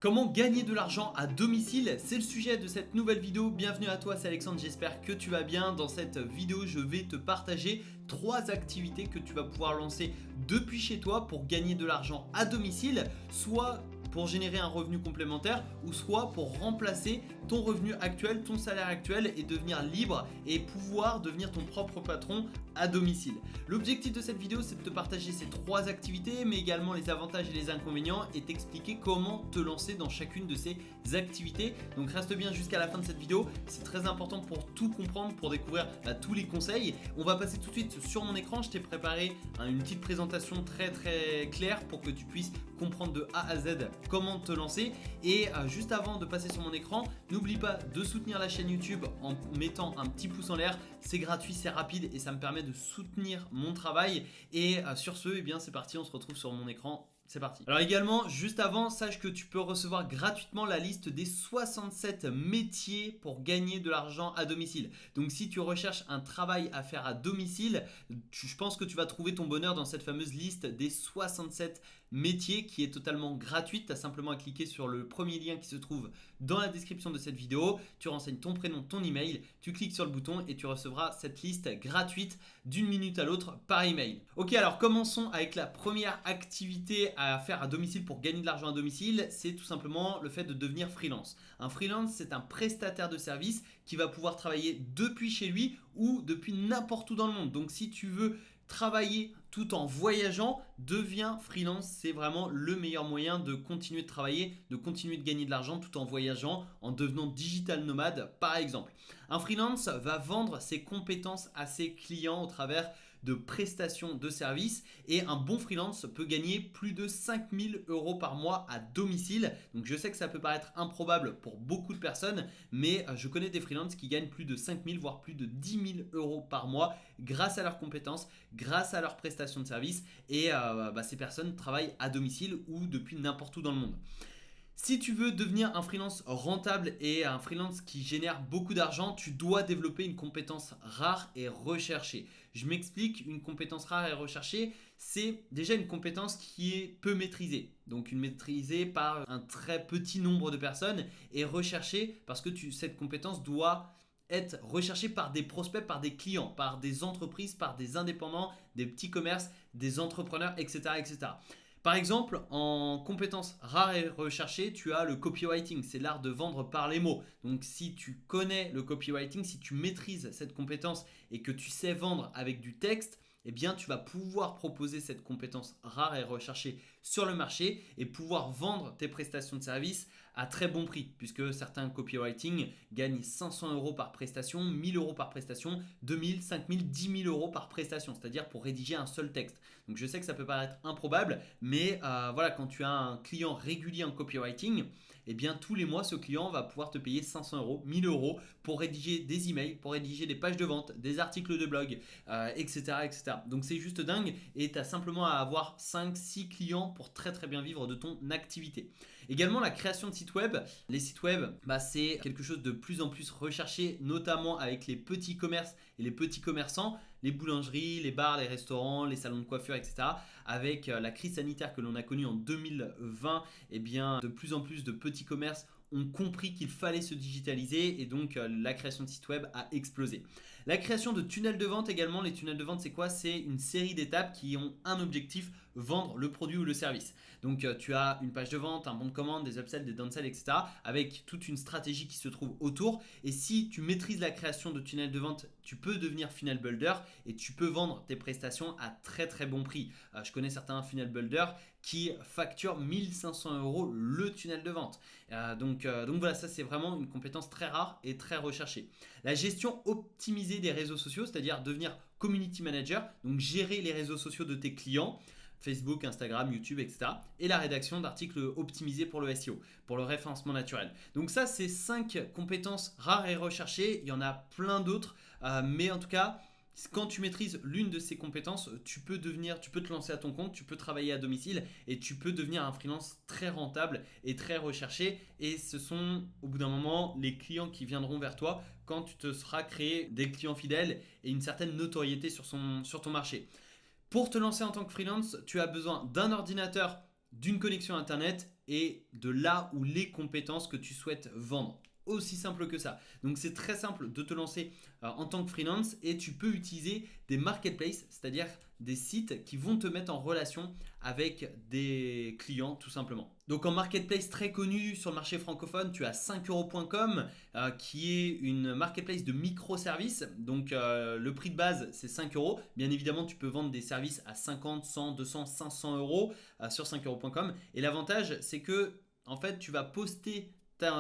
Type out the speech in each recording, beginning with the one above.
Comment gagner de l'argent à domicile? C'est le sujet de cette nouvelle vidéo. Bienvenue à toi, c'est Alexandre, j'espère que tu vas bien. Dans cette vidéo, je vais te partager 3 activités que tu vas pouvoir lancer depuis chez toi pour gagner de l'argent à domicile, soit pour générer un revenu complémentaire ou soit pour remplacer ton revenu actuel, ton salaire actuel et devenir libre et pouvoir devenir ton propre patron à domicile. L'objectif de cette vidéo, c'est de te partager ces 3 activités mais également les avantages et les inconvénients et t'expliquer comment te lancer dans chacune de ces activités. Donc reste bien jusqu'à la fin de cette vidéo, c'est très important pour tout comprendre, pour découvrir tous les conseils. On va passer tout de suite sur mon écran, je t'ai préparé une petite présentation très claire pour que tu puisses comprendre de A à Z comment te lancer. Et juste avant de passer sur mon écran, n'oublie pas de soutenir la chaîne YouTube en mettant un petit pouce en l'air. C'est gratuit, c'est rapide et ça me permet de soutenir mon travail. Et sur ce, eh bien c'est parti, on se retrouve sur mon écran. C'est parti. Alors également, juste avant, sache que tu peux recevoir gratuitement la liste des 67 métiers pour gagner de l'argent à domicile. Donc si tu recherches un travail à faire à domicile, je pense que tu vas trouver ton bonheur dans cette fameuse liste des 67 métiers qui est totalement gratuite. Tu as simplement à cliquer sur le premier lien qui se trouve dans la description de cette vidéo. Tu renseignes ton prénom, ton email, tu cliques sur le bouton et tu recevras cette liste gratuite d'une minute à l'autre par email. Ok, alors commençons avec la première activité à faire à domicile pour gagner de l'argent à domicile. C'est tout simplement le fait de devenir freelance. Un freelance, c'est un prestataire de service qui va pouvoir travailler depuis chez lui ou depuis n'importe où dans le monde. Donc si tu veux travailler tout en voyageant, deviens freelance, c'est vraiment le meilleur moyen de continuer de travailler, de continuer de gagner de l'argent tout en voyageant, en devenant digital nomade par exemple. Un freelance va vendre ses compétences à ses clients au travers de prestations de services et un bon freelance peut gagner plus de 5000 € par mois à domicile. Donc je sais que ça peut paraître improbable pour beaucoup de personnes, mais je connais des freelances qui gagnent plus de 5000 voire plus de 10 000 € par mois grâce à leurs compétences, grâce à leurs prestations de services et ces personnes travaillent à domicile ou depuis n'importe où dans le monde. Si tu veux devenir un freelance rentable et un freelance qui génère beaucoup d'argent, tu dois développer une compétence rare et recherchée. Je m'explique, une compétence rare et recherchée, c'est déjà une compétence qui est peu maîtrisée. Donc une maîtrisée par un très petit nombre de personnes et recherchée parce que cette compétence doit être recherchée par des prospects, par des clients, par des entreprises, par des indépendants, des petits commerces, des entrepreneurs, etc. etc. Par exemple, en compétences rares et recherchées, tu as le copywriting, c'est l'art de vendre par les mots. Donc si tu connais le copywriting, si tu maîtrises cette compétence et que tu sais vendre avec du texte, eh bien tu vas pouvoir proposer cette compétence rare et recherchée sur le marché et pouvoir vendre tes prestations de service à très bon prix puisque certains copywriting gagnent 500 € par prestation, 1000 € par prestation, 2000, 5000, 10 000 € par prestation, c'est-à-dire pour rédiger un seul texte. Donc je sais que ça peut paraître improbable, mais voilà, quand tu as un client régulier en copywriting, eh bien tous les mois ce client va pouvoir te payer 500 €, 1000 € pour rédiger des emails, pour rédiger des pages de vente, des articles de blog, etc., etc. Donc c'est juste dingue et tu as simplement à avoir 5-6 clients pour très bien vivre de ton activité. Également la création de sites web. Les sites web, c'est quelque chose de plus en plus recherché, notamment avec les petits commerces et les petits commerçants, les boulangeries, les bars, les restaurants, les salons de coiffure, etc. Avec la crise sanitaire que l'on a connue en 2020, eh bien, de plus en plus de petits commerces ont compris qu'il fallait se digitaliser et donc la création de sites web a explosé. La création de tunnels de vente également. Les tunnels de vente, c'est quoi? C'est une série d'étapes qui ont un objectif, vendre le produit ou le service. Donc tu as une page de vente, un bon de commande, des upsells, des downsells, etc. avec toute une stratégie qui se trouve autour. Et si tu maîtrises la création de tunnels de vente, tu peux devenir funnel builder et tu peux vendre tes prestations à très bon prix. Je connais certains funnel builders qui facturent 1500 € le tunnel de vente. Donc voilà, ça c'est vraiment une compétence très rare et très recherchée. La gestion optimisée des réseaux sociaux, c'est-à-dire devenir community manager, donc gérer les réseaux sociaux de tes clients. Facebook, Instagram, YouTube, etc. Et la rédaction d'articles optimisés pour le SEO, pour le référencement naturel. Donc ça, c'est 5 compétences rares et recherchées. Il y en a plein d'autres, mais en tout cas, quand tu maîtrises l'une de ces compétences, tu peux te lancer à ton compte, tu peux travailler à domicile et tu peux devenir un freelance très rentable et très recherché. Et ce sont au bout d'un moment les clients qui viendront vers toi quand tu te seras créé des clients fidèles et une certaine notoriété sur ton marché. Pour te lancer en tant que freelance, tu as besoin d'un ordinateur d'une connexion internet et de là où les compétences que tu souhaites vendre. Aussi simple que ça. Donc c'est très simple de te lancer en tant que freelance et tu peux utiliser des marketplaces, c'est-à-dire des sites qui vont te mettre en relation avec des clients tout simplement. Donc en marketplace très connu sur le marché francophone, tu as 5euros.com qui est une marketplace de microservices. Donc le prix de base c'est 5 euros. Bien évidemment tu peux vendre des services à 50, 100, 200, 500 euros sur 5euros.com. Et l'avantage c'est que en fait tu vas poster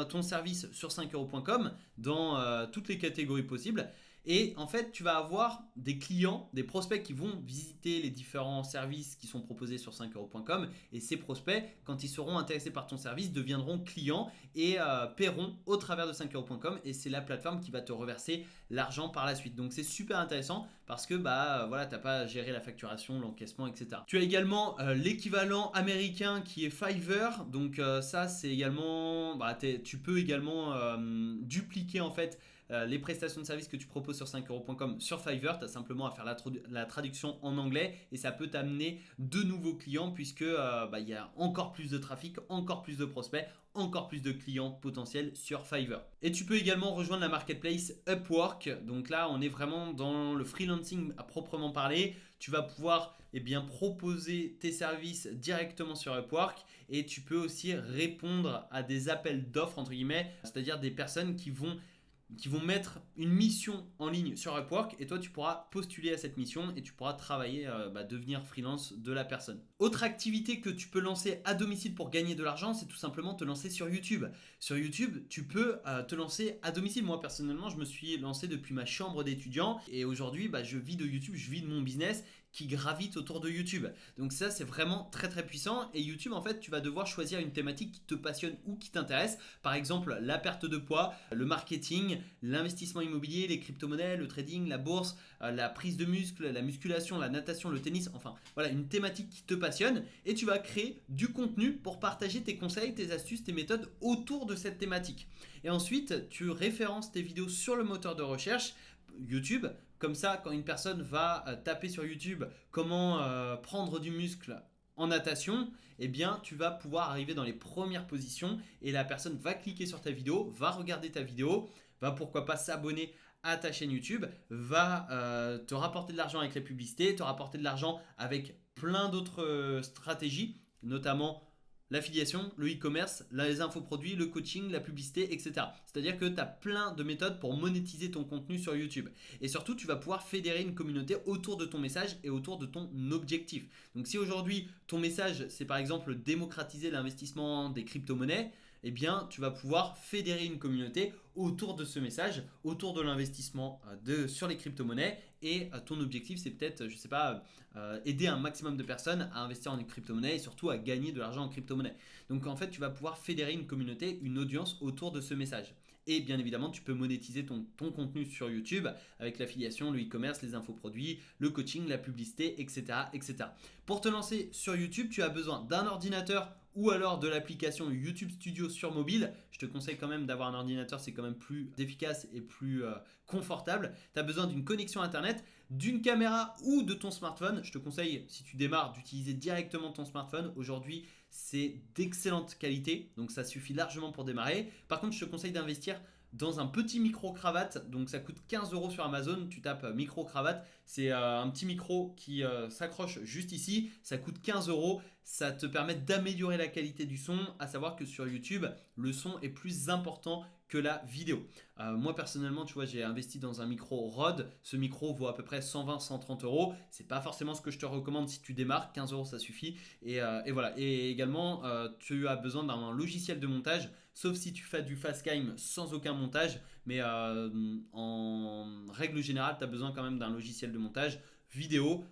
ton service sur 5euros.com dans toutes les catégories possibles. Et en fait, tu vas avoir des clients, des prospects qui vont visiter les différents services qui sont proposés sur 5euros.com. Et ces prospects, quand ils seront intéressés par ton service, deviendront clients et paieront au travers de 5euros.com. Et c'est la plateforme qui va te reverser l'argent par la suite. Donc c'est super intéressant parce que voilà, tu n'as pas à gérer la facturation, l'encaissement, etc. Tu as également l'équivalent américain qui est Fiverr. Donc ça, c'est également, tu peux également dupliquer en fait les prestations de services que tu proposes sur 5euros.com sur Fiverr. Tu as simplement à faire la traduction en anglais et ça peut t'amener de nouveaux clients puisque il y a encore plus de trafic, encore plus de prospects, encore plus de clients potentiels sur Fiverr. Et tu peux également rejoindre la marketplace Upwork. Donc là, on est vraiment dans le freelancing à proprement parler. Tu vas pouvoir proposer tes services directement sur Upwork et tu peux aussi répondre à des appels d'offres entre guillemets, c'est-à-dire des personnes qui vont mettre une mission en ligne sur Upwork et toi tu pourras postuler à cette mission et tu pourras travailler, devenir freelance de la personne. Autre activité que tu peux lancer à domicile pour gagner de l'argent, c'est tout simplement te lancer sur YouTube. Sur YouTube, tu peux te lancer à domicile. Moi personnellement, je me suis lancé depuis ma chambre d'étudiant et aujourd'hui je vis de YouTube, je vis de mon business qui gravite autour de YouTube. Donc ça c'est vraiment très très puissant et YouTube en fait tu vas devoir choisir une thématique qui te passionne ou qui t'intéresse. Par exemple la perte de poids, le marketing, l'investissement immobilier, les crypto-monnaies, le trading, la bourse, la prise de muscle, la musculation, la natation, le tennis, enfin voilà une thématique qui te passionne et tu vas créer du contenu pour partager tes conseils, tes astuces, tes méthodes autour de cette thématique. Et ensuite tu références tes vidéos sur le moteur de recherche YouTube. Comme ça, quand une personne va taper sur YouTube comment prendre du muscle en natation, tu vas pouvoir arriver dans les premières positions et la personne va cliquer sur ta vidéo, va regarder ta vidéo, va pourquoi pas s'abonner à ta chaîne YouTube, va te rapporter de l'argent avec les publicités, te rapporter de l'argent avec plein d'autres stratégies, notamment l'affiliation, le e-commerce, les infoproduits, le coaching, la publicité, etc. C'est-à-dire que tu as plein de méthodes pour monétiser ton contenu sur YouTube. Et surtout, tu vas pouvoir fédérer une communauté autour de ton message et autour de ton objectif. Donc si aujourd'hui, ton message, c'est par exemple démocratiser l'investissement des crypto-monnaies, tu vas pouvoir fédérer une communauté autour de ce message, autour de l'investissement sur les crypto-monnaies et ton objectif c'est peut-être, aider un maximum de personnes à investir en crypto-monnaie et surtout à gagner de l'argent en crypto-monnaie. Donc en fait tu vas pouvoir fédérer une communauté, une audience autour de ce message. Et bien évidemment, tu peux monétiser ton contenu sur YouTube avec l'affiliation, le e-commerce, les infoproduits, le coaching, la publicité, etc., etc. Pour te lancer sur YouTube, tu as besoin d'un ordinateur ou alors de l'application YouTube Studio sur mobile. Je te conseille quand même d'avoir un ordinateur, c'est quand même plus efficace et plus confortable. Tu as besoin d'une connexion internet, d'une caméra ou de ton smartphone. Je te conseille, si tu démarres, d'utiliser directement ton smartphone. Aujourd'hui, c'est d'excellente qualité, donc ça suffit largement pour démarrer. Par contre, je te conseille d'investir dans un petit micro-cravate, donc ça coûte 15 euros sur Amazon. Tu tapes micro-cravate, c'est un petit micro qui s'accroche juste ici, ça coûte 15 euros. Ça te permet d'améliorer la qualité du son, à savoir que sur YouTube, le son est plus important que la vidéo. Moi personnellement, tu vois, j'ai investi dans un micro Rode. Ce micro vaut à peu près 120-130 euros. C'est pas forcément ce que je te recommande si tu démarres. 15 euros, ça suffit. Et voilà. Et également, tu as besoin d'un logiciel de montage, sauf si tu fais du Facecam sans aucun montage. Mais en règle générale, tu as besoin quand même d'un logiciel de montage vidéo.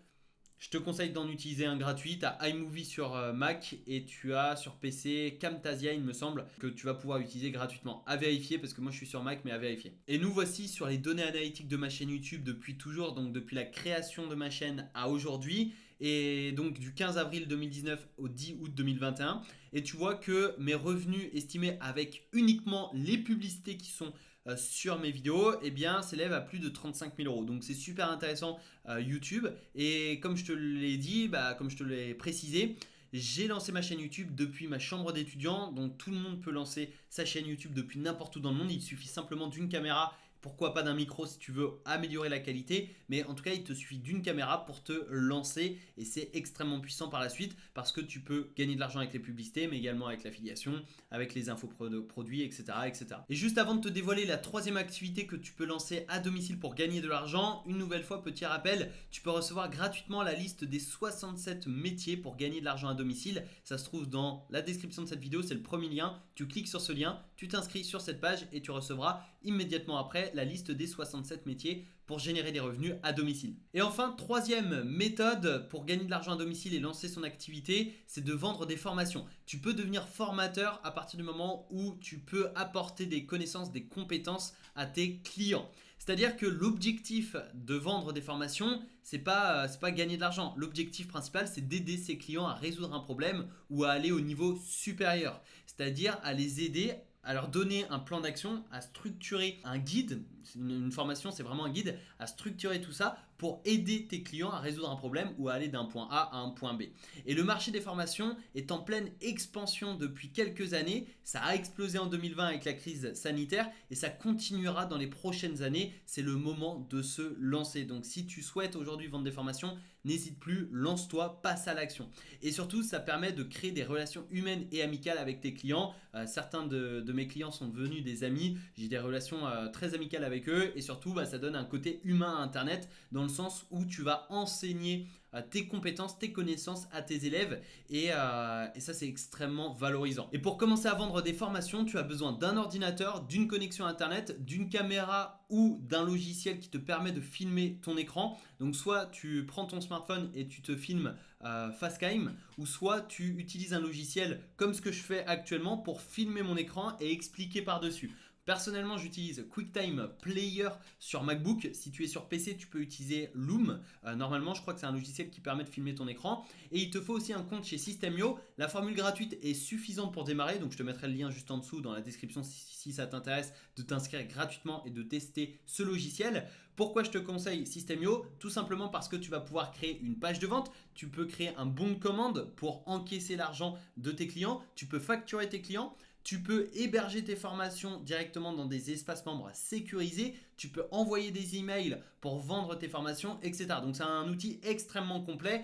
Je te conseille d'en utiliser un gratuit. Tu as iMovie sur Mac et tu as sur PC Camtasia, il me semble, que tu vas pouvoir utiliser gratuitement. À vérifier parce que moi je suis sur Mac, mais à vérifier. Et nous voici sur les données analytiques de ma chaîne YouTube depuis toujours, donc depuis la création de ma chaîne à aujourd'hui. Et donc du 15 avril 2019 au 10 août 2021. Et tu vois que mes revenus estimés avec uniquement les publicités qui sont sur mes vidéos s'élève à plus de 35 000 euros. Donc c'est super intéressant YouTube. Et comme je te l'ai dit, comme je te l'ai précisé, j'ai lancé ma chaîne YouTube depuis ma chambre d'étudiant, donc tout le monde peut lancer sa chaîne YouTube depuis n'importe où dans le monde. Il suffit simplement d'une caméra. Pourquoi pas d'un micro si tu veux améliorer la qualité, mais en tout cas il te suffit d'une caméra pour te lancer et c'est extrêmement puissant par la suite parce que tu peux gagner de l'argent avec les publicités mais également avec l'affiliation, avec les infos produits, etc., etc. Et juste avant de te dévoiler la troisième activité que tu peux lancer à domicile pour gagner de l'argent, une nouvelle fois petit rappel, tu peux recevoir gratuitement la liste des 67 métiers pour gagner de l'argent à domicile. Ça se trouve dans la description de cette vidéo, c'est le premier lien, tu cliques sur ce lien, tu t'inscris sur cette page et tu recevras immédiatement après la liste des 67 métiers pour générer des revenus à domicile. Et enfin, troisième méthode pour gagner de l'argent à domicile et lancer son activité, c'est de vendre des formations. Tu peux devenir formateur à partir du moment où tu peux apporter des connaissances, des compétences à tes clients. C'est-à-dire que l'objectif de vendre des formations, c'est pas gagner de l'argent. L'objectif principal, c'est d'aider ses clients à résoudre un problème ou à aller au niveau supérieur. C'est-à-dire à les aider, à leur donner un plan d'action, à structurer un guide. Une formation, c'est vraiment un guide, à structurer tout ça pour aider tes clients à résoudre un problème ou à aller d'un point A à un point B. Et le marché des formations est en pleine expansion depuis quelques années. Ça a explosé en 2020 avec la crise sanitaire et ça continuera dans les prochaines années. C'est le moment de se lancer. Donc si tu souhaites aujourd'hui vendre des formations, n'hésite plus, lance-toi, passe à l'action. Et surtout, ça permet de créer des relations humaines et amicales avec tes clients. Certains de mes clients sont devenus des amis. J'ai des relations très amicales avec eux et surtout, ça donne un côté humain à Internet dans le sens où tu vas enseigner tes compétences, tes connaissances à tes élèves et ça c'est extrêmement valorisant. Et pour commencer à vendre des formations, tu as besoin d'un ordinateur, d'une connexion internet, d'une caméra ou d'un logiciel qui te permet de filmer ton écran. Donc soit tu prends ton smartphone et tu te filmes Facecam ou soit tu utilises un logiciel comme ce que je fais actuellement pour filmer mon écran et expliquer par-dessus. Personnellement, j'utilise QuickTime Player sur MacBook. Si tu es sur PC, tu peux utiliser Loom. Normalement, je crois que c'est un logiciel qui permet de filmer ton écran. Et il te faut aussi un compte chez System.io. La formule gratuite est suffisante pour démarrer. Donc, je te mettrai le lien juste en dessous dans la description si ça t'intéresse de t'inscrire gratuitement et de tester ce logiciel. Pourquoi je te conseille System.io? Tout simplement parce que tu vas pouvoir créer une page de vente. Tu peux créer un bon de commande pour encaisser l'argent de tes clients. Tu peux facturer tes clients. Tu peux héberger tes formations directement dans des espaces membres sécurisés. Tu peux envoyer des emails pour vendre tes formations, etc. Donc c'est un outil extrêmement complet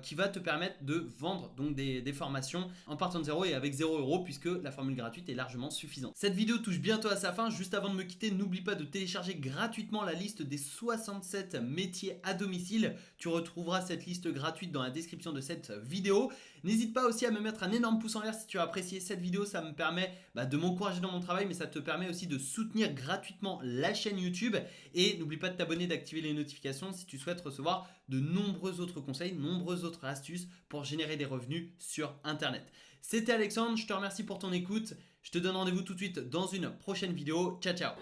qui va te permettre de vendre donc des formations en partant de zéro et avec 0 € puisque la formule gratuite est largement suffisante. Cette vidéo touche bientôt à sa fin. Juste avant de me quitter, n'oublie pas de télécharger gratuitement la liste des 67 métiers à domicile. Tu retrouveras cette liste gratuite dans la description de cette vidéo. N'hésite pas aussi à me mettre un énorme pouce en l'air si tu as apprécié cette vidéo. Ça me permet de m'encourager dans mon travail, mais ça te permet aussi de soutenir gratuitement la chaîne YouTube. Et n'oublie pas de t'abonner, d'activer les notifications si tu souhaites recevoir de nombreux autres conseils, nombreuses autres astuces pour générer des revenus sur Internet. C'était Alexandre, je te remercie pour ton écoute. Je te donne rendez-vous tout de suite dans une prochaine vidéo. Ciao, ciao!